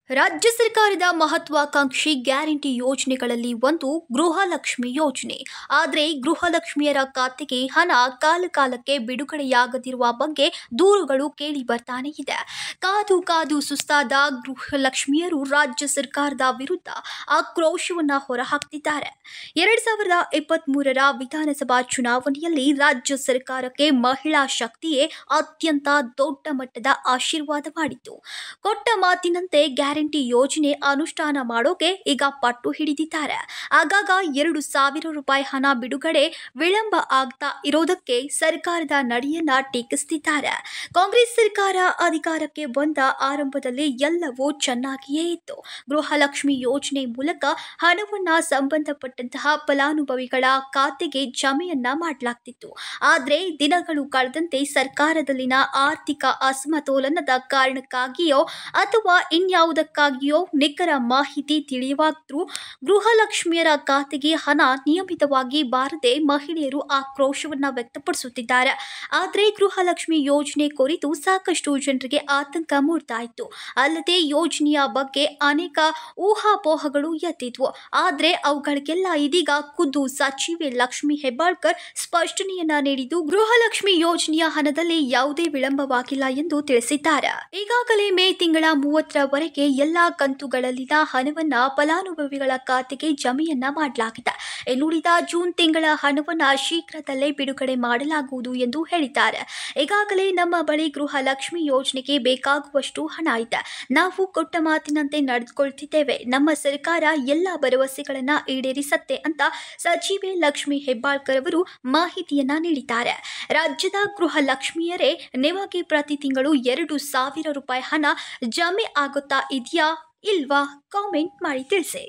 ರಾಜ್ಯ ಸರ್ಕಾರದ ಮಹತ್ವಾಕಾಂಕ್ಷಿ ಗ್ಯಾರಂಟಿ ಯೋಜನೆಗಳಲ್ಲಿ ಒಂದು ಗೃಹಲಕ್ಷ್ಮಿ ಯೋಜನೆ. ಆದರೆ ಗೃಹಲಕ್ಷ್ಮಿಯರ ಖಾತೆಗೆ ಹಣ ಕಾಲಕಾಲಕ್ಕೆ ಬಿಡುಗಡೆಯಾಗದಿರುವ ಬಗ್ಗೆ ದೂರುಗಳು ಕೇಳಿ ಬರ್ತಾನೆ ಇದೆ. ಕಾದು ಕಾದು ಸುಸ್ತಾದ ಗೃಹಲಕ್ಷ್ಮಿಯರು ರಾಜ್ಯ ಸರ್ಕಾರದ ವಿರುದ್ಧ ಆಕ್ರೋಶವನ್ನ ಹೊರಹಾಕ್ತಿದ್ದಾರೆ. 2023ರ ವಿಧಾನಸಭಾ ಚುನಾವಣೆಯಲ್ಲಿ ರಾಜ್ಯ ಸರ್ಕಾರಕ್ಕೆ ಮಹಿಳಾ ಶಕ್ತಿಯೇ ಅತ್ಯಂತ ದೊಡ್ಡ ಮಟ್ಟದ ಆಶೀರ್ವಾದ ಮಾಡಿತ್ತು. ಕೊಟ್ಟ ಮಾತಿನಂತೆ ಗ್ಯಾರಂಟಿ ಯೋಜನೆ ಅನುಷ್ಠಾನ ಮಾಡೋಕೆ ಈಗ ಪಟ್ಟು ಹಿಡಿದಿದ್ದಾರೆ. ಆಗಾಗ 2,000 ರೂಪಾಯಿ ಹಣ ಬಿಡುಗಡೆ ವಿಳಂಬ ಆಗ್ತಾ ಇರೋದಕ್ಕೆ ಸರ್ಕಾರದ ನಡೆಯನ್ನ ಟೀಕಿಸುತ್ತಿದ್ದಾರೆ. ಕಾಂಗ್ರೆಸ್ ಸರ್ಕಾರ ಅಧಿಕಾರಕ್ಕೆ ಬಂದ ಆರಂಭದಲ್ಲಿ ಎಲ್ಲವೂ ಚೆನ್ನಾಗಿಯೇ ಇತ್ತು. ಗೃಹಲಕ್ಷ್ಮಿ ಯೋಜನೆ ಮೂಲಕ ಹಣವನ್ನ ಸಂಬಂಧಪಟ್ಟಂತಹ ಫಲಾನುಭವಿಗಳ ಖಾತೆಗೆ ಜಮೆಯನ್ನ ಮಾಡಲಾಗ್ತಿತ್ತು. ಆದರೆ ದಿನಗಳು ಕಳೆದಂತೆ ಸರ್ಕಾರದಲ್ಲಿನ ಆರ್ಥಿಕ ಅಸಮತೋಲನದ ಕಾರಣಕ್ಕಾಗಿಯೋ ಅಥವಾ ಇನ್ಯಾವುದಕ್ಕಾಗಿಯೋ ನಿಖರ ಮಾಹಿತಿ ತಿಳಿಯವಾದರೂ ಗೃಹಲಕ್ಷ್ಮಿಯರ ಖಾತೆಗೆ ಹಣ ನಿಯಮಿತವಾಗಿ ಬಾರದೆ ಮಹಿಳೆಯರು ಆಕ್ರೋಶವನ್ನ ವ್ಯಕ್ತಪಡಿಸುತ್ತಿದ್ದಾರೆ. ಆದರೆ ಗೃಹಲಕ್ಷ್ಮಿ ಯೋಜನೆ ಕುರಿತು ಸಾಕಷ್ಟು ಜನರಿಗೆ ಆತಂಕ ಮೂಡ್ತಾ ಇತ್ತು. ಅಲ್ಲದೆ ಯೋಜನೆಯ ಬಗ್ಗೆ ಅನೇಕ ಊಹಾಪೋಹಗಳು ಎದ್ದಿದ್ವು. ಆದರೆ ಅವುಗಳಿಗೆಲ್ಲ ಇದೀಗ ಖುದ್ದು ಸಚಿವೆ ಲಕ್ಷ್ಮಿ ಹೆಬ್ಬಾಳ್ಕರ್ ಸ್ಪಷ್ಟನೆಯನ್ನ ನೀಡಿದ್ದು ಗೃಹಲಕ್ಷ್ಮಿ ಯೋಜನೆಯ ಹಣದಲ್ಲಿ ಯಾವುದೇ ವಿಳಂಬವಾಗಿಲ್ಲ ಎಂದು ತಿಳಿಸಿದ್ದಾರೆ. ಈಗಾಗಲೇ ಮೇ ತಿಂಗಳ 30ರವರೆಗೆ ಎಲ್ಲಾ ಕಂತುಗಳಲ್ಲಿನ ಹಣವನ್ನ ಫಲಾನುಭವಿಗಳ ಖಾತೆಗೆ ಜಮೆಯನ್ನ ಮಾಡಲಾಗಿದೆ. ಇನ್ನುಳಿದ ಜೂನ್ ತಿಂಗಳ ಹಣವನ್ನ ಶೀಘ್ರದಲ್ಲೇ ಬಿಡುಗಡೆ ಮಾಡಲಾಗುವುದು ಎಂದು ಹೇಳಿದ್ದಾರೆ. ಈಗಾಗಲೇ ನಮ್ಮ ಬಳಿ ಗೃಹಲಕ್ಷ್ಮಿ ಯೋಜನೆಗೆ ಬೇಕಾಗುವಷ್ಟು ಹಣ ಇದೆ. ನಾವು ಕೊಟ್ಟ ಮಾತಿನಂತೆ ನಡೆದುಕೊಳ್ತಿದ್ದೇವೆ. ನಮ್ಮ ಸರ್ಕಾರ ಎಲ್ಲ ಭರವಸೆಗಳನ್ನ ಈಡೇರಿಸತ್ತೆ ಅಂತ ಸಚಿವೆ ಲಕ್ಷ್ಮಿ ಹೆಬ್ಬಾಳ್ಕರ್ ಅವರು ಮಾಹಿತಿಯನ್ನ ನೀಡಿದ್ದಾರೆ. ರಾಜ್ಯದ ಗೃಹಲಕ್ಷ್ಮಿಯರೇ, ನಿಮಗೆ ಪ್ರತಿ ತಿಂಗಳು 2,000 ರೂಪಾಯಿ ಹಣ ಜಮೆ ಆಗುತ್ತಾ ಇದೆಯಾ ಇಲ್ವಾ? ಕಾಮೆಂಟ್ ಮಾಡಿ ತಿಳಿಸಿ.